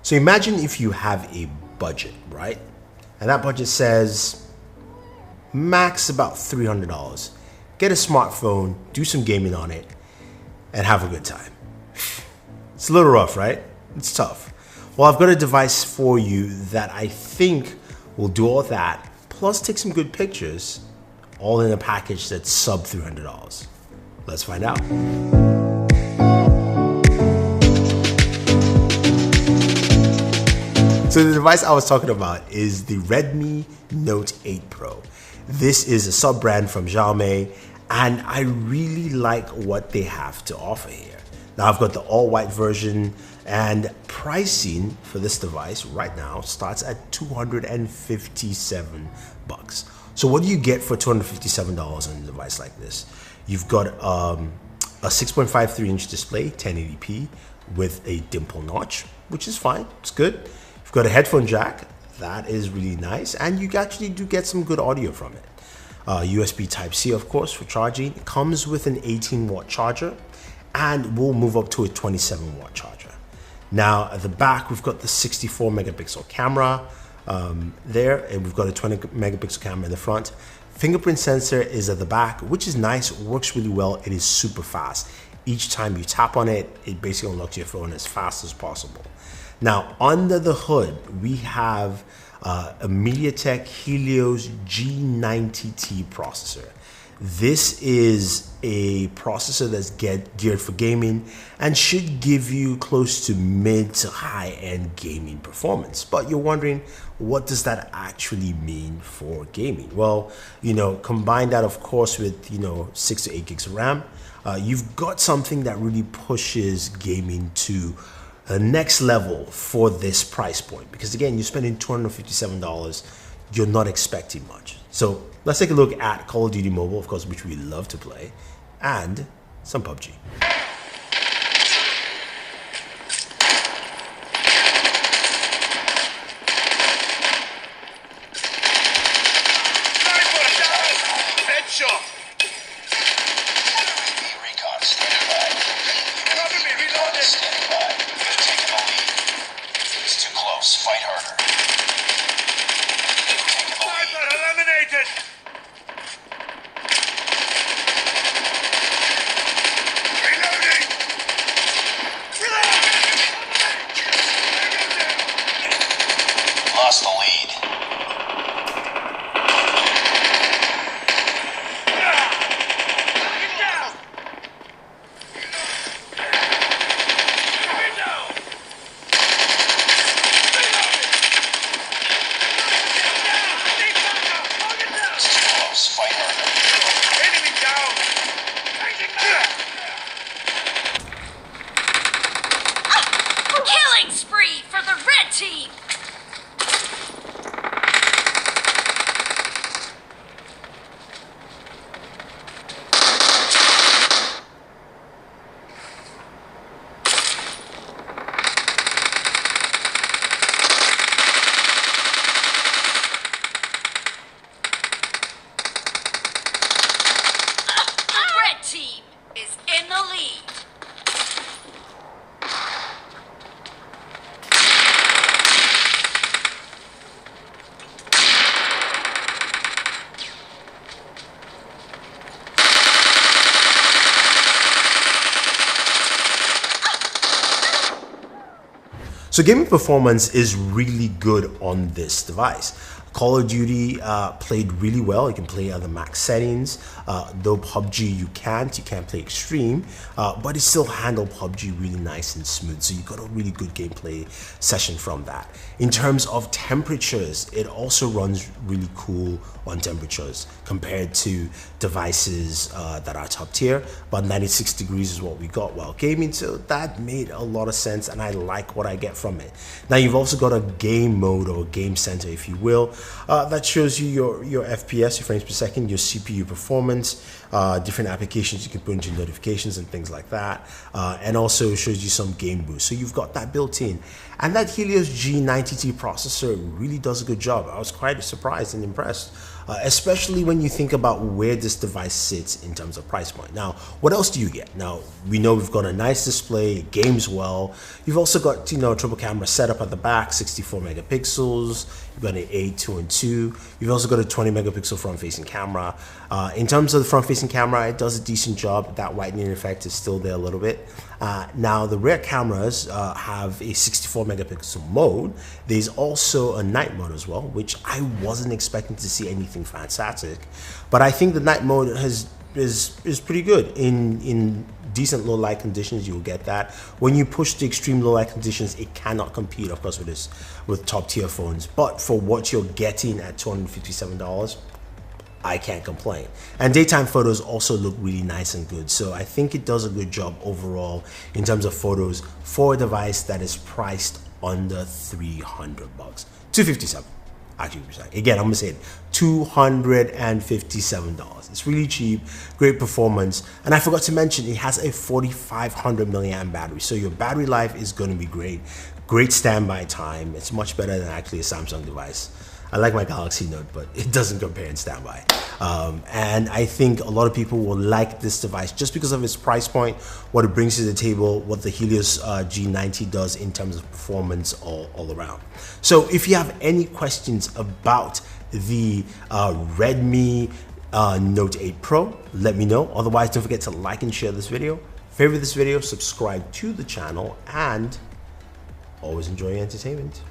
So imagine if you have a budget, right? And that budget says max about $300. Get a smartphone, do some gaming on it, and have a good time. It's a little rough, right? It's tough. Well, I've got a device for you that I think will do all that, plus take some good pictures, all in a package that's sub $300. Let's find out. So the device I was talking about is the Redmi Note 8 Pro. This is a sub-brand from Xiaomi, and I really like what they have to offer here. Now I've got the all-white version, and pricing for this device right now starts at $257. So what do you get for $257 on a device like this? You've got a 6.53-inch display, 1080p, with a dimple notch, which is fine, it's good. You've got a headphone jack, that is really nice, and you actually do get some good audio from it. USB Type-C, of course, for charging. It comes with an 18-watt charger, and we'll move up to a 27-watt charger. Now, at the back, we've got the 64-megapixel camera there, and we've got a 20-megapixel camera in the front. Fingerprint sensor is at the back, which is nice, works really well. It is super fast. Each time you tap on it, it basically unlocks your phone as fast as possible. Now, under the hood, we have a MediaTek Helios G90T processor. This is a processor that's geared for gaming and should give you close to mid to high-end gaming performance. But you're wondering, what does that actually mean for gaming? Well, combine that, of course, with 6 to 8 gigs of RAM. You've got something that really pushes gaming to the next level for this price point, because again, you're spending $257, you're not expecting much. So let's take a look at Call of Duty Mobile, of course, which we love to play, and some PUBG. Fight harder. Eliminated. Reloading. Lost the lead. Killing spree for the red team! The red team is in the lead. So gaming performance is really good on this device. Call of Duty played really well. You can play at the max settings. Though PUBG you can't play extreme, but it still handled PUBG really nice and smooth. So you got a really good gameplay session from that. In terms of temperatures, it also runs really cool on temperatures compared to devices that are top tier. But 96 degrees is what we got while gaming, so that made a lot of sense, and I like what I get from it. Now you've also got a game mode or game center, if you will, that shows you your FPS, your frames per second, your CPU performance, different applications you can put into notifications and things like that, and also shows you some game boost. So you've got that built in. And that Helios G90T processor really does a good job. I was quite surprised and impressed, especially when you think about where this device sits in terms of price point. Now, what else do you get? Now, we know we've got a nice display, it games well. You've also got, a triple camera setup at the back, 64 megapixels. You've got an 8, 2, and 2. You've also got a 20 megapixel front-facing camera. In terms of the front-facing camera, it does a decent job. That whitening effect is still there a little bit. Now, the rear cameras have a 64 megapixel mode. There's also a night mode as well, which I wasn't expecting to see anything fantastic. But I think the night mode is pretty good. In decent low light conditions, you'll get that. When you push the extreme low light conditions, it cannot compete, of course, with top tier phones. But for what you're getting at $257, I can't complain. And daytime photos also look really nice and good. So I think it does a good job overall in terms of photos for a device that is priced under $300. $257. Actually, again, I'm gonna say it, $257. It's really cheap, great performance, and I forgot to mention it has a 4,500 milliamp battery, so your battery life is going to be great. Great standby time. It's much better than actually a Samsung device. I like my Galaxy Note, but it doesn't compare in standby. And I think a lot of people will like this device just because of its price point, what it brings to the table, what the Helios G90 does in terms of performance all around. So if you have any questions about the Redmi Note 8 Pro, let me know. Otherwise, don't forget to like and share this video, favorite this video, subscribe to the channel, and always enjoy your entertainment.